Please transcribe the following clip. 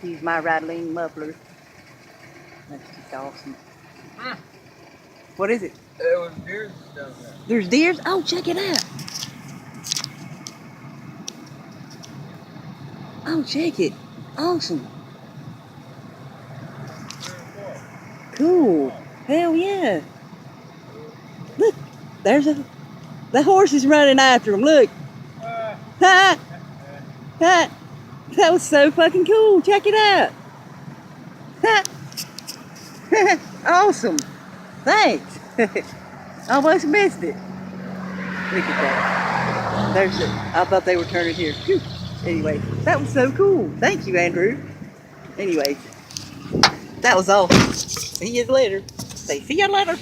He's my rattling muffler. That's just awesome. What is it? There was deer down there. There's deers? Oh, check it out. Oh, check it. Awesome. Cool. Hell yeah. Look, the horse is running after him. Look. Ha! Ha! That was so fucking cool. Check it out. Ha! Awesome. Thanks. Almost missed it. Look at that. There's it. I thought they were turning here. Whew. Anyway, that was so cool. Thank you, Andrew. Anyway, that was awesome. See you later. Say, see you later.